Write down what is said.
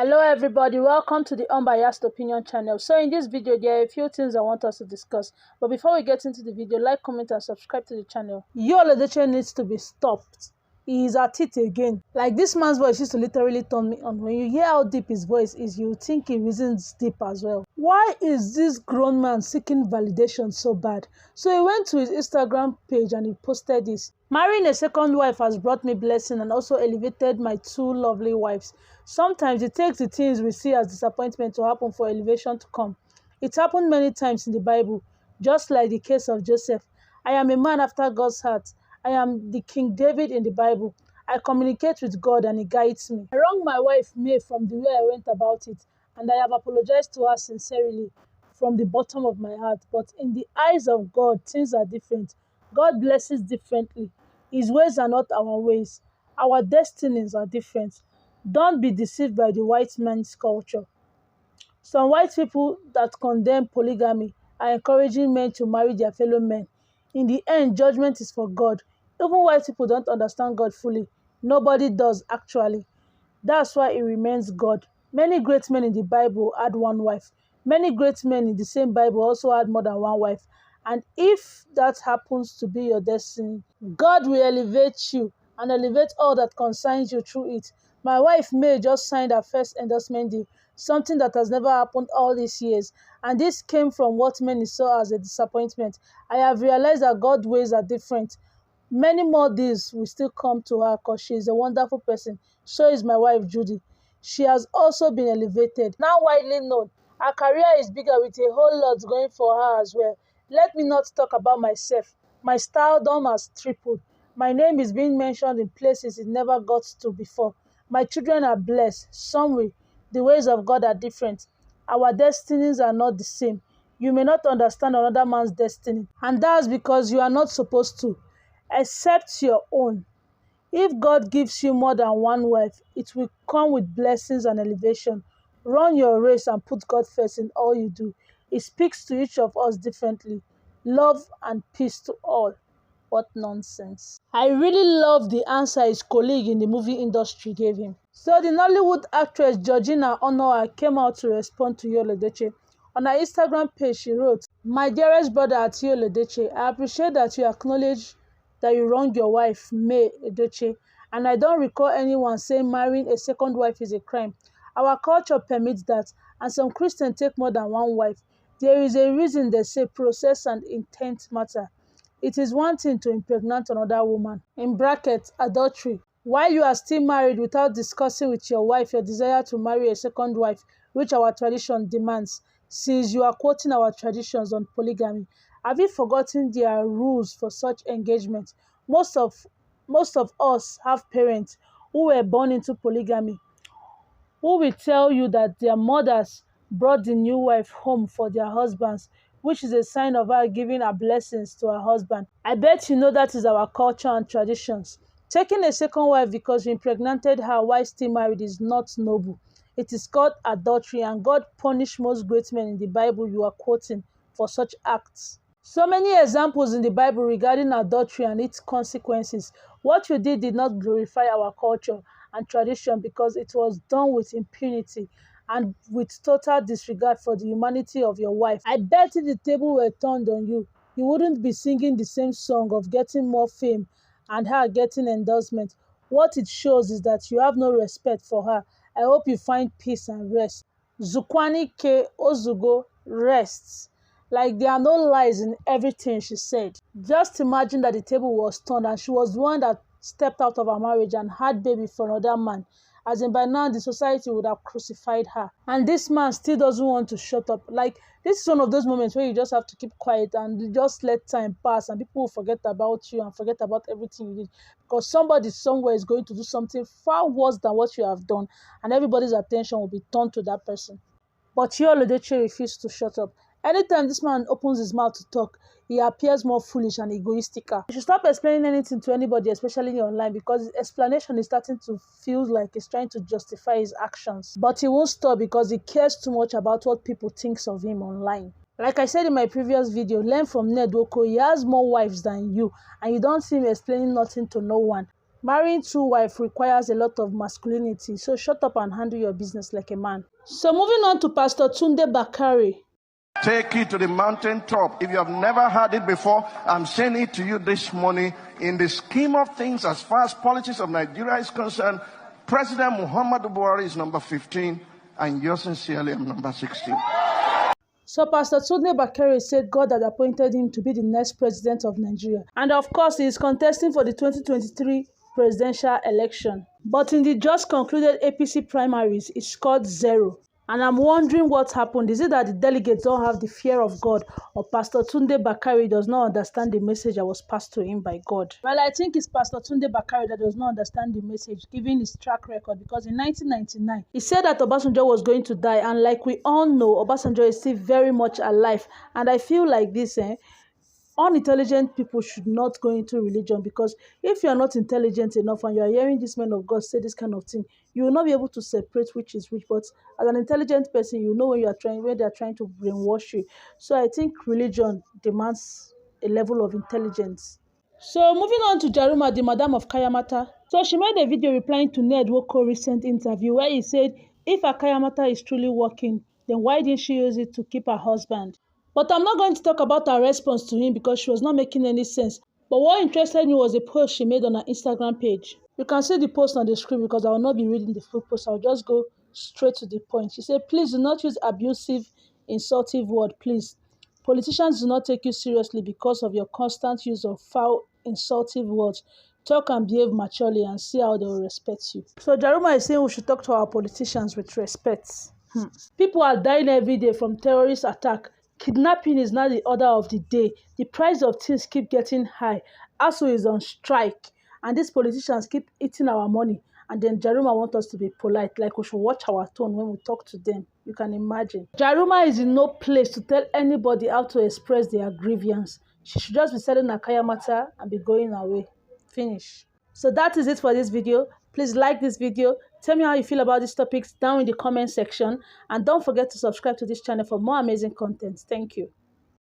Hello everybody, welcome to the Unbiased Opinion channel. So in this video, there are a few things I want us to discuss. But before we get into the video, like, comment and subscribe to the channel. Yul Edochie needs to be stopped. He is at it again. Like, this man's voice used to literally turn me on. When you hear how deep his voice is, you think he reasons deep as well. Why is this grown man seeking validation so bad? So he went to his Instagram page and he posted this. Marrying a second wife has brought me blessing and also elevated my two lovely wives. Sometimes it takes the things we see as disappointment to happen for elevation to come. It happened many times in the Bible, just like the case of Joseph. I am a man after God's heart. I am the King David in the Bible. I communicate with God and he guides me. I wronged my wife May from the way I went about it, and I have apologized to her sincerely from the bottom of my heart. But in the eyes of God, things are different. God blesses differently. His ways are not our ways. Our destinies are different. Don't be deceived by the white man's culture. Some white people that condemn polygamy are encouraging men to marry their fellow men. In the end, judgment is for God. Even white people don't understand God fully. Nobody does, actually. That's why it remains God. Many great men in the Bible had one wife. Many great men in the same Bible also had more than one wife. And if that happens to be your destiny, God will elevate you and elevate all that concerns you through it. My wife May just signed her first endorsement deal, something that has never happened all these years. And this came from what many saw as a disappointment. I have realized that God's ways are different. Many more deals will still come to her because she is a wonderful person. So is my wife Judy. She has also been elevated. Now widely known, her career is bigger with a whole lot going for her as well. Let me not talk about myself. My stardom has tripled. My name is being mentioned in places it never got to before. My children are blessed. Some will. The ways of God are different. Our destinies are not the same. You may not understand another man's destiny, and that's because you are not supposed to, except your own. If God gives you more than one wife, it will come with blessings and elevation. Run your race and put God first in all you do. He speaks to each of us differently. Love and peace to all. What nonsense. I really love the answer his colleague in the movie industry gave him. So the Nollywood actress Georgina Onoa came out to respond to Yul Edochie. On her Instagram page, she wrote, "My dearest brother at Yul Edochie, I appreciate that you acknowledge that you wronged your wife, May Edochie, and I don't recall anyone saying marrying a second wife is a crime. Our culture permits that, and some Christians take more than one wife. There is a reason they say process and intent matter. It is one thing to impregnate another woman, in brackets, adultery, while you are still married without discussing with your wife your desire to marry a second wife, which our tradition demands, since you are quoting our traditions on polygamy. Have you forgotten there are rules for such engagement? Most of us have parents who were born into polygamy, who will tell you that their mothers brought the new wife home for their husbands, which is a sign of her giving her blessings to her husband. I bet you know that is our culture and traditions. Taking a second wife because you impregnated her while still married is not noble. It is called adultery, and God punished most great men in the Bible you are quoting for such acts. So many examples in the Bible regarding adultery and its consequences. What you did not glorify our culture and tradition because it was done with impunity and with total disregard for the humanity of your wife. I bet if the table were turned on you, you wouldn't be singing the same song of getting more fame and her getting endorsement. What it shows is that you have no respect for her. I hope you find peace and rest. Zukwani K. Ozugo rests. Like there are no lies in everything she said. Just imagine that the table was turned and she was the one that stepped out of her marriage and had baby for another man. As in by now the society would have crucified her. And this man still doesn't want to shut up. Like this is one of those moments where you just have to keep quiet and just let time pass and people will forget about you and forget about everything you did. Because somebody somewhere is going to do something far worse than what you have done and everybody's attention will be turned to that person. But Yul Edochie refused to shut up. Anytime this man opens his mouth to talk, he appears more foolish and egoistical. You should stop explaining anything to anybody, especially online, because his explanation is starting to feel like he's trying to justify his actions. But he won't stop because he cares too much about what people think of him online. Like I said in my previous video, learn from Ned Woko. He has more wives than you, and you don't see him explaining nothing to no one. Marrying two wives requires a lot of masculinity, so shut up and handle your business like a man. So moving on to Pastor Tunde Bakare. Take it to the mountaintop. If you have never heard it before, I'm saying it to you this morning. In the scheme of things, as far as politics of Nigeria is concerned, President Muhammadu Buhari is number 15, and yours sincerely, I'm number 16. So Pastor Tunde Bakare said God had appointed him to be the next president of Nigeria. And of course, he is contesting for the 2023 presidential election. But in the just concluded APC primaries, he scored 0. And I'm wondering what happened. Is it that the delegates don't have the fear of God, or Pastor Tunde Bakare does not understand the message that was passed to him by God? Well, I think it's Pastor Tunde Bakare that does not understand the message, given his track record, because in 1999, he said that Obasanjo was going to die, and like we all know, Obasanjo is still very much alive. And I feel like this, unintelligent people should not go into religion, because if you are not intelligent enough and you are hearing this man of God say this kind of thing, you will not be able to separate which is which. But as an intelligent person, you know when they are trying to brainwash you. So I think religion demands a level of intelligence. So moving on to Jaruma, the madam of Kayamata. So she made a video replying to Ned Woko's recent interview where he said, if her Kayamata is truly working, then why didn't she use it to keep her husband? But I'm not going to talk about her response to him because she was not making any sense. But what interested me was a post she made on her Instagram page. You can see the post on the screen because I will not be reading the full post. I'll just go straight to the point. She said, please do not use abusive, insultive word, please. Politicians do not take you seriously because of your constant use of foul, insultive words. Talk and behave maturely and see how they will respect you. So Jaruma is saying we should talk to our politicians with respect. People are dying every day from terrorist attack. Kidnapping is now the order of the day. The price of things keep getting high. ASU is on strike. And these politicians keep eating our money. And then Jaruma wants us to be polite, like we should watch our tone when we talk to them. You can imagine. Jaruma is in no place to tell anybody how to express their grievance. She should just be selling her kaya matter and be going away. Finish. So that is it for this video. Please like this video. Tell me how you feel about these topics down in the comment section. And don't forget to subscribe to this channel for more amazing content. Thank you.